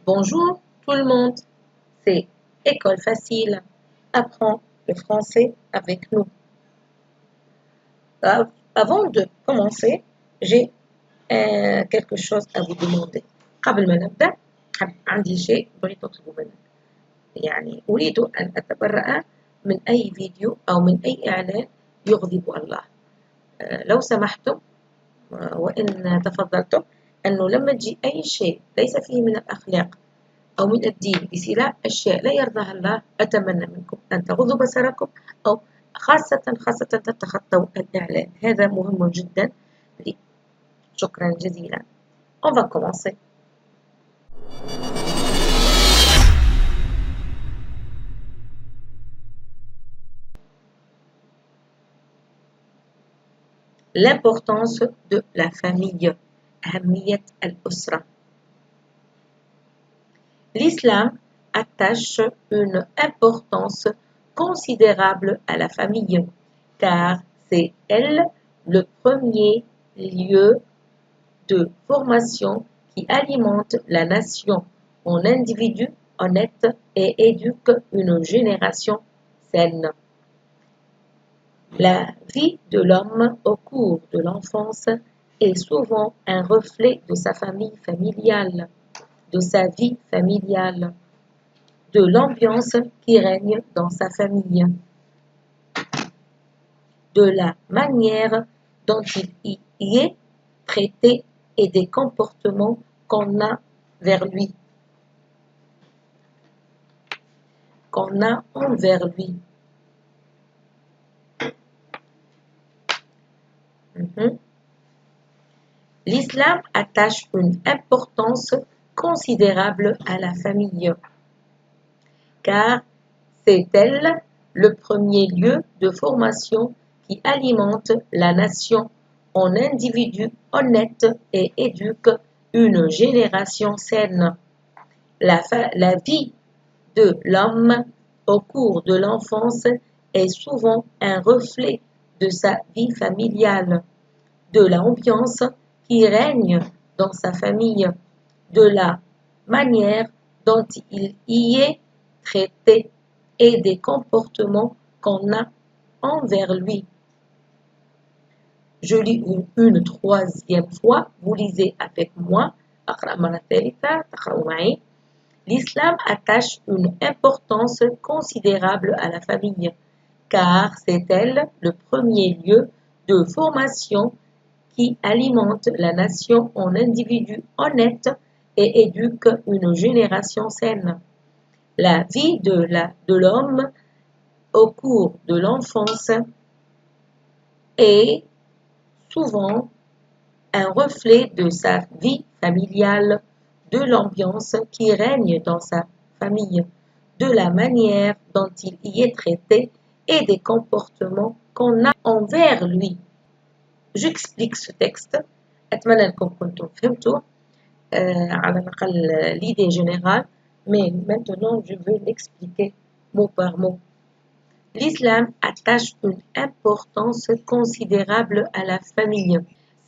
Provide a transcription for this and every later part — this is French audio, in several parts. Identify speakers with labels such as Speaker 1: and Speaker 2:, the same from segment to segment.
Speaker 1: Bonjour tout le monde, c'est École Facile. Apprends le français avec nous. Avant de commencer, j'ai quelque chose à vous demander. قبل ما نبدأ عندي شيء أريد أطلبه منك. يعني أريد أن أتبرأ من أي فيديو أو من أي إعلان يغضب الله. لو سمحتم وإن تفضلتم أنه لما تجي أي شيء ليس فيه من الأخلاق أو من الدين بسلاح أشياء لا يرضاها الله، أتمنى منكم أن تغضوا بصركم أو خاصة تتخطوا الإعلان. هذا مهم جدا لي. شكرا جزيلا. On va commencer. L'importance de la famille. أهمية الأسرة. L'islam attache une importance considérable à la famille, car c'est elle le premier lieu de formation qui alimente la nation en individus honnêtes et éduque une génération saine. La vie de l'homme au cours de l'enfance est souvent un reflet de sa famille familiale, de sa vie familiale, de l'ambiance qui règne dans sa famille, de la manière dont il y est traité et des comportements qu'on a vers lui, qu'on a envers lui. L'islam attache une importance considérable à la famille, car c'est elle le premier lieu de formation qui alimente la nation en individus honnêtes et éduque une génération saine. La vie de l'homme au cours de l'enfance est souvent un reflet de sa vie familiale, de l'ambiance qui règne dans sa famille, de la manière dont il y est traité et des comportements qu'on a envers lui. Je lis une troisième fois, vous lisez avec moi. L'islam attache une importance considérable à la famille, car c'est elle le premier lieu de formation qui alimente la nation en individus honnêtes et éduque une génération saine. La vie de l'homme au cours de l'enfance est souvent un reflet de sa vie familiale, de l'ambiance qui règne dans sa famille, de la manière dont il y est traité et des comportements qu'on a envers lui. J'explique ce texte. أتمنى أنكم كنتم فهمتوا على الأقل l'idée générale, mais maintenant je vais l'expliquer mot par mot. L'islam attache une importance considérable à la famille.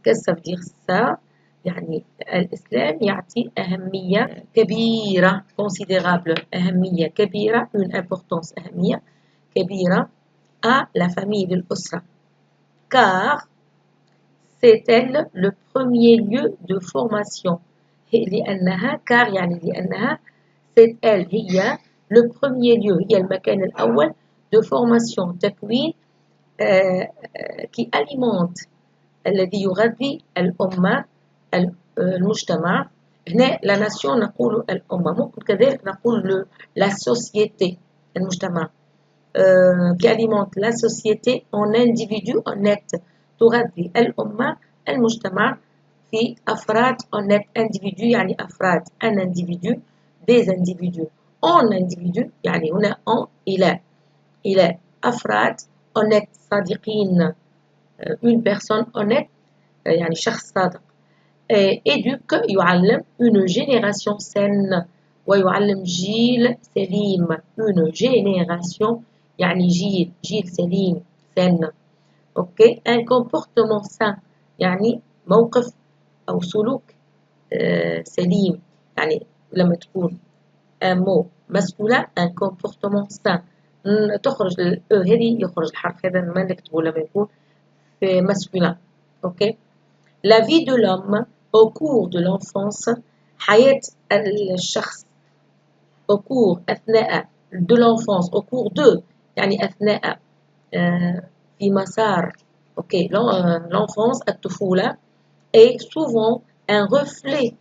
Speaker 1: Qu'est-ce que ça veut dire ça؟ يعني الإسلام يعطي أهمية كبيرة considérable أهمية كبيرة une importance أهمية كبيرة à la famille للأسرة car c'est elle le premier lieu de formation لأنها car يعني لأنها c'est elle هي le premier lieu هي المكان الأول de formation تكوين qui alimente الذي يغذي الأمة المجتمع. هنا la nation نقول الأمة، ممكن كذلك نقول la société المجتمع qui alimente la société en individus honnêtes. تغذي الأمة المجتمع في أفراد honnêtes. individu يعني أفراد un individu des individus en individu يعني هنا en إلى أفراد honnêtes صادقين une personne honnête يعني شخص صادق. éduque يعلم une génération saine ويعلم جيل سليم une génération يعني جيل سليم saine. اوكي un comportement sain يعني موقف أو سلوك سليم يعني لما تكون un mot masculin un comportement sain. تخرج ال E هذه يخرج الحرف هذا ما نكتبه لما يكون في masculin. اوكي. La vie de l'homme au cours de l'enfance حياة الشخص au cours أثناء de l'enfance au cours de يعني أثناء في مسار اوكي l'enfance الطفولة est souvent un reflet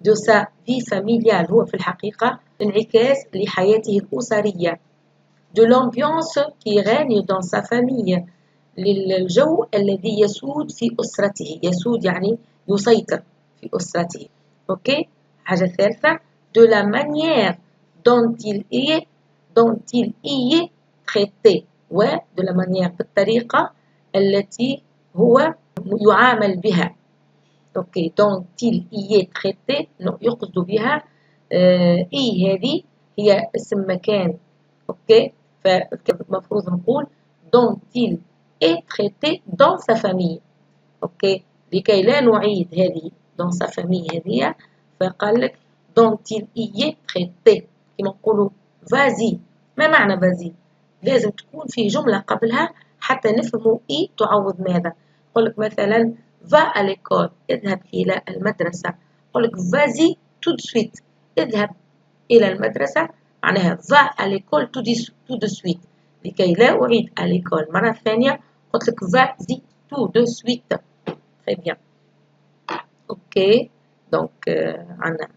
Speaker 1: de sa vie familiale هو في الحقيقة انعكاس لحياته الأسرية de l'ambiance qui règne dans sa famille للجو الذي يسود في أسرته يسود يعني يسيطر في أسرته اوكي حاجة ثالثة de la manière dont il y est traité و de la manière بالطريقة التي هو يعامل بها اوكي dont il y est traité يقصد بها اي هذه هي اسم مكان اوكي فالمفروض نقول dont il est traité dans sa famille اوكي لكي لا نعيد هذه dans sa famille هذه فقال لك dont il y est traité كما نقولوا vas-y ما معنى vas-y لازم تكون في جملة قبلها حتى نفهموا اي تعوض ماذا يقول لك مثلا va à l'école اذهب إلى المدرسة يقول لك vas-y tout de suite اذهب إلى المدرسة معناها va à l'école tout de suite لكي لا أعيد à l'école مرة ثانية قلت لك vas-y tout de suite très bien اوكي دونك عندنا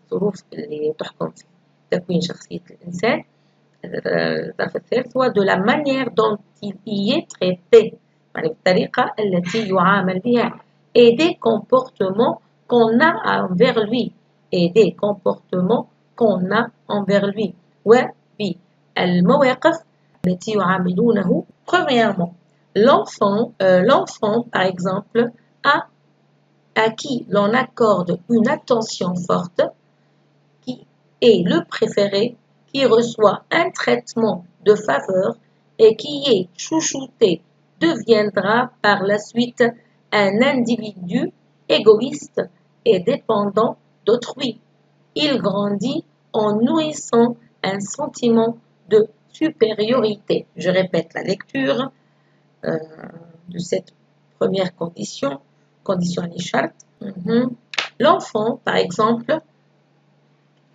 Speaker 1: الظروف اللي تحكم في تكوين شخصية الإنسان الطرف الثالث هو de la manière dont il y est traité يعني بالطريقة التي يعامل بها et des comportements qu'on a envers lui et des comportements qu'on a envers lui وبالمواقف التي يعاملونه premièrement l'enfant par exemple à qui l'on accorde une attention forte qui est le préféré qui reçoit un traitement de faveur et qui est chouchouté deviendra par la suite un individu égoïste et dépendant d'autrui. Il grandit en nourrissant un sentiment de supériorité. Je répète la lecture de cette première condition Nishart. L'enfant, par exemple,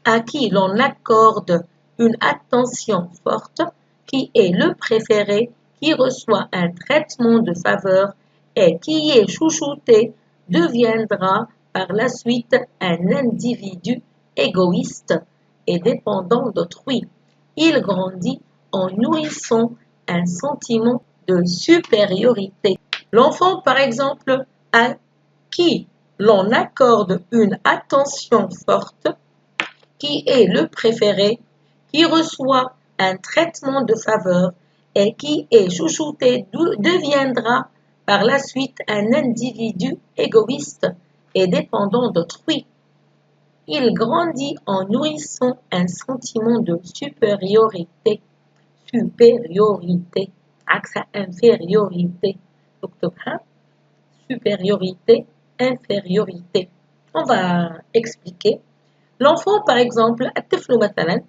Speaker 1: à qui l'on accorde une attention forte, qui est le préféré, qui reçoit un traitement de faveur et qui est chouchouté, deviendra par la suite un individu égoïste et dépendant d'autrui. Il grandit en nourrissant un sentiment de supériorité. L'enfant, par exemple, à qui l'on accorde une attention forte, qui est le préféré, qui reçoit un traitement de faveur et qui est chouchouté deviendra par la suite un individu égoïste et dépendant d'autrui. Il grandit en nourrissant un sentiment de supériorité. عكس infériorité. Supériorité, infériorité. On va expliquer. L'enfant, par exemple, الطفل مثلا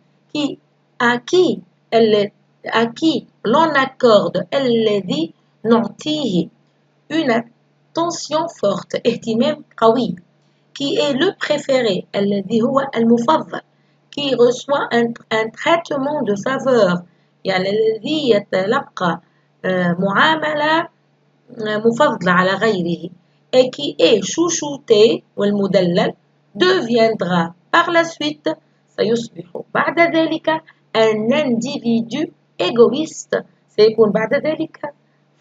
Speaker 1: à qui l'on accorde الذي نعطيه une attention forte اهتمام قوي qui est le préféré الذي هو المفضل qui reçoit un traitement de faveur يعني الذي يتلقى معاملة مفضلة على غيره et qui est chouchouté والمدلل deviendra par la suite سيصبح بعد ذلك un individu égoïste سيكون بعد ذلك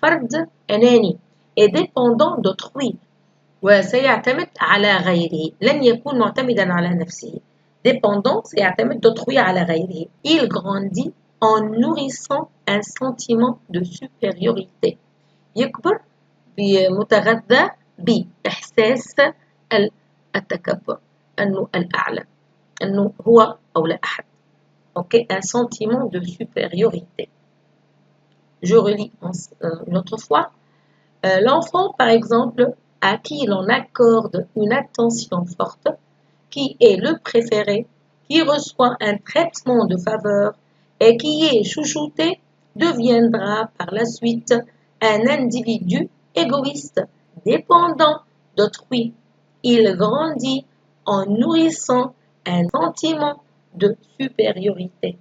Speaker 1: فرد أناني et dépendant d'autrui وسيعتمد على غيره لن يكون معتمدا على نفسه dépendant سيعتمد d'autrui على غيره il grandit en nourrissant un sentiment de supériorité يكبر بمتغذى بإحساس التكبر أنه الأعلى أنه هو أو لا أحد ok un sentiment de supériorité je relis une autre fois l'enfant par exemple à qui l'on accorde une attention forte qui est le préféré qui reçoit un traitement de faveur et qui est chouchouté deviendra par la suite un individu égoïste, dépendant d'autrui. Il grandit en nourrissant un sentiment de supériorité.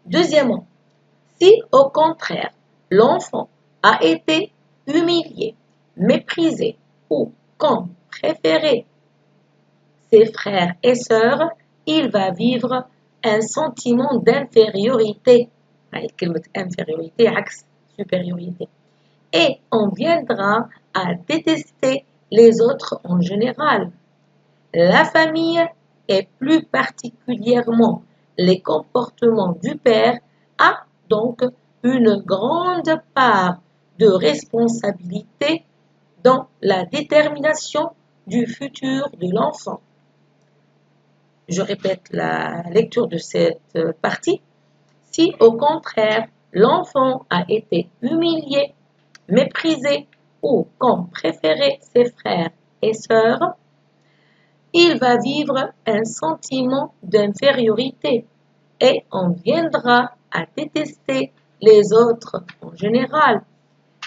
Speaker 1: Deuxièmement, si au contraire l'enfant a été humilié, méprisé ou comme préféré ses frères et sœurs, il va vivre un sentiment d'infériorité. Infériorité, axe supériorité. Et on viendra à détester les autres en général. La famille et plus particulièrement les comportements du père a donc une grande part de responsabilité dans la détermination du futur de l'enfant. Je répète la lecture de cette partie. Si au contraire l'enfant a été humilié, méprisé ou comme préféré ses frères et sœurs, il va vivre un sentiment d'infériorité et on viendra à détester les autres en général.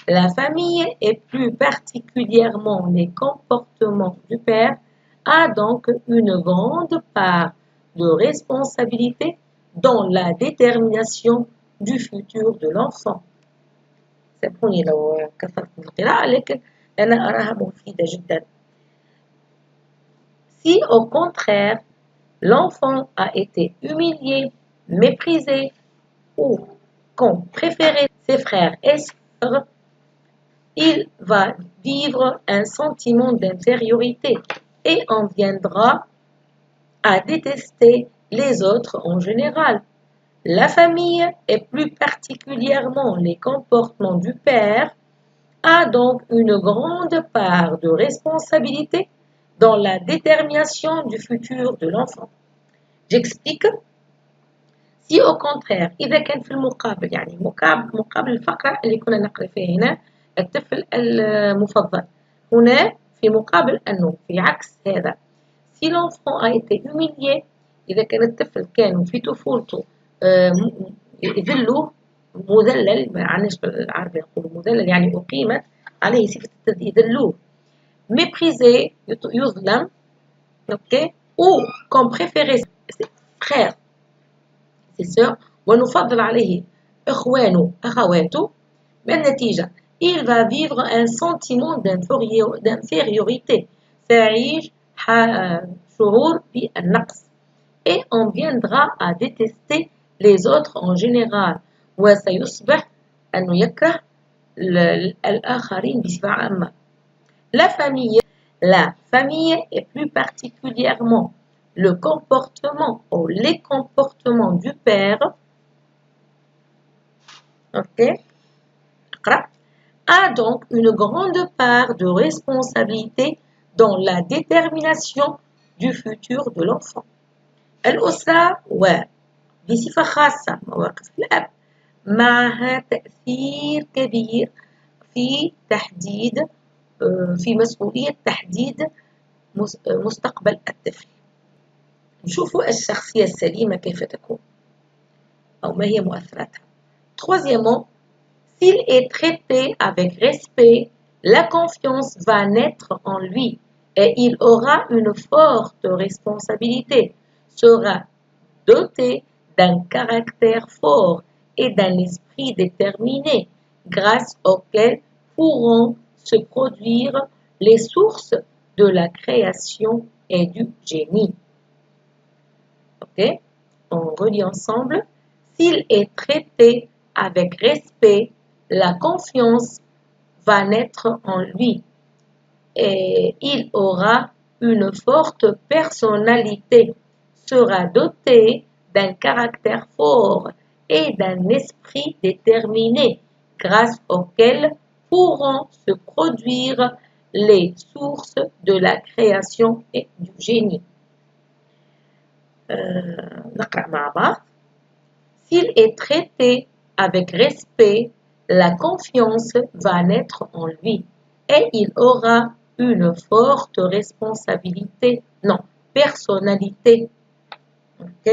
Speaker 1: La famille et plus particulièrement les comportements du père a donc une grande part de responsabilité dans la détermination du futur de l'enfant. سامحوني لو كثرت من القراءة لكن أنا أراها مفيدة جدا. Si au contraire l'enfant a été humilié, méprisé ou qu'on préférait ses frères et sœurs, il va vivre un sentiment d'infériorité et en viendra à détester les autres en général. La famille et plus particulièrement les comportements du père a donc une grande part de responsabilité dans la détermination du futur de l'enfant. J'explique. Si au contraire إذا كان في المقابل يعني مقابل الفقرة اللي كنا نقرأ فيها هنا الطفل المفضل هنا في مقابل أنه في عكس هذا si l'enfant a été humilié إذا كان الطفل كان في طفولته يذلوه مذلل ما عناش بالعربي نقول مذلل يعني أقيمت عليه صفة يذلوه méprisé يظلم ok ou comme préféré ses frères ses sœurs ونفضل عليه إخوانه أخواته بالنتيجة il va vivre un sentiment d'infériorité سيعيش شعور بالنقص et on viendra à détester les autres en général وسيصبح أنه يكره الآخرين بصفة عامة. La famille et plus particulièrement le comportement ou les comportements du père okay, a donc une grande part de responsabilité dans la détermination du futur de l'enfant. الأسرة وبصفة خاصة مواقف الأب معها تأثير كبير في تحديد في مسؤولية تحديد مستقبل الطفل. نشوفوا الشخصية السليمة كيف تكون أو ما هي مؤثراتها. Troisièmement, s'il est traité avec respect, la confiance va naître en lui et il aura une forte responsabilité, sera doté d'un caractère fort et d'un esprit déterminé, grâce auquel pourront se produire les sources de la création et du génie. Ok? On relit ensemble. S'il est traité avec respect, la confiance va naître en lui et il aura une forte personnalité, sera doté d'un caractère fort et d'un esprit déterminé, grâce auquel pourront se produire les sources de la création et du génie. نقرأ مع بعض. S'il est traité avec respect, la confiance va naître en lui et il aura une forte responsabilité, non, personnalité, ok,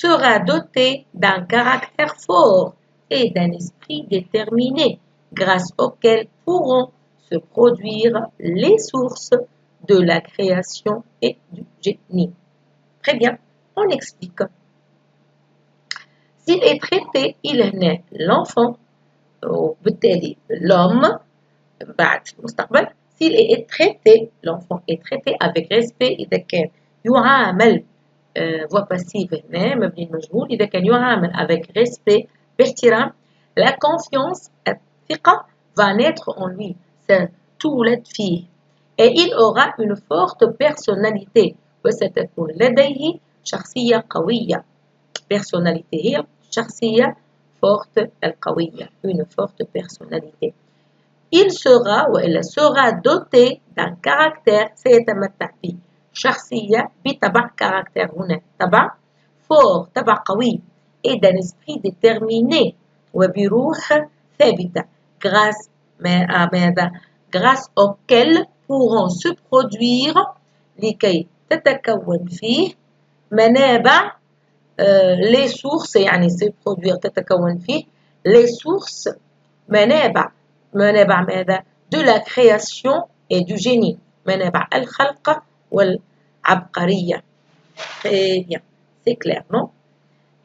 Speaker 1: sera doté d'un caractère fort et d'un esprit déterminé, grâce auquel pourront se produire les sources de la création et du génie. Très bien, on explique. S'il est traité, il naît l'enfant, وبالتالي l'homme بعد في المستقبل. s'il est traité, l'enfant est traité avec respect إذا كان يعامل voix passive هنا مبني المجهول إذا كان يعامل avec respect باحترام. la confiance الثقة va naître en lui, ستولد فيه, et il aura une forte personnalité وستكون لديه شخصية قوية. personnalité هي شخصية forte القوية, une forte personnalité. il sera ou elle sera doté d'un caractère سيتمتع به شخصية بطبع caractère هنا طبع fort طبع قوي et d'un esprit déterminé وبروح ثابتة grâce à ماذا grâce auquel pourront se produire لكي تتكون فيه منابع les sources يعني se produire تتكون فيه les sources منابع ماذا de la création et du génie منابع الخلق والعبقرية. Très bien, c'est clair, non?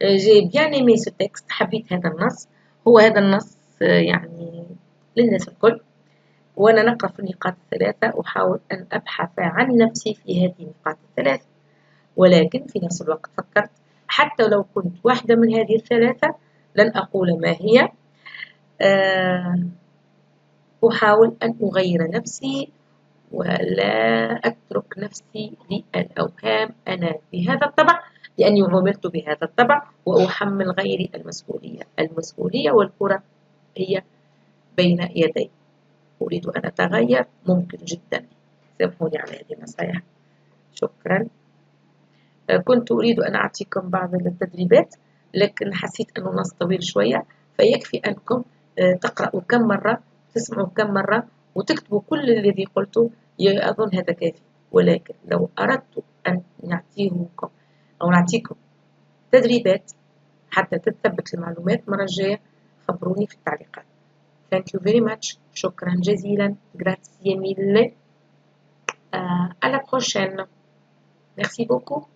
Speaker 1: j'ai bien aimé ce texte, حبيت هذا النص. هو هذا النص يعني للناس الكل، وأنا نقرأ في النقاط الثلاثة أحاول أن أبحث عن نفسي في هذه النقاط الثلاثة، ولكن في نفس الوقت فكرت حتى لو كنت واحدة من هذه الثلاثة لن أقول ما هي. أحاول أن أغير نفسي ولا أترك نفسي للأوهام أنا بهذا الطبع لأني عملت بهذا الطبع وأحمل غيري المسؤولية. المسؤولية والكرة هي بين يدي. أريد أن أتغير ممكن جدا. سامحوني على هذه النصائح. شكرا. كنت أريد أن أعطيكم بعض التدريبات لكن حسيت أنه نص طويل شوية، فيكفي أنكم تقرأوا كم مرة، تسمعوا كم مرة، وتكتبوا كل الذي قلته. أظن هذا كافي، ولكن لو أردت أن نعطيكم تدريبات حتى تثبت المعلومات مرة الجاية خبروني في التعليقات. Thank you very much. شكرا جزيلا. Grazie mille. À la prochaine. Merci beaucoup.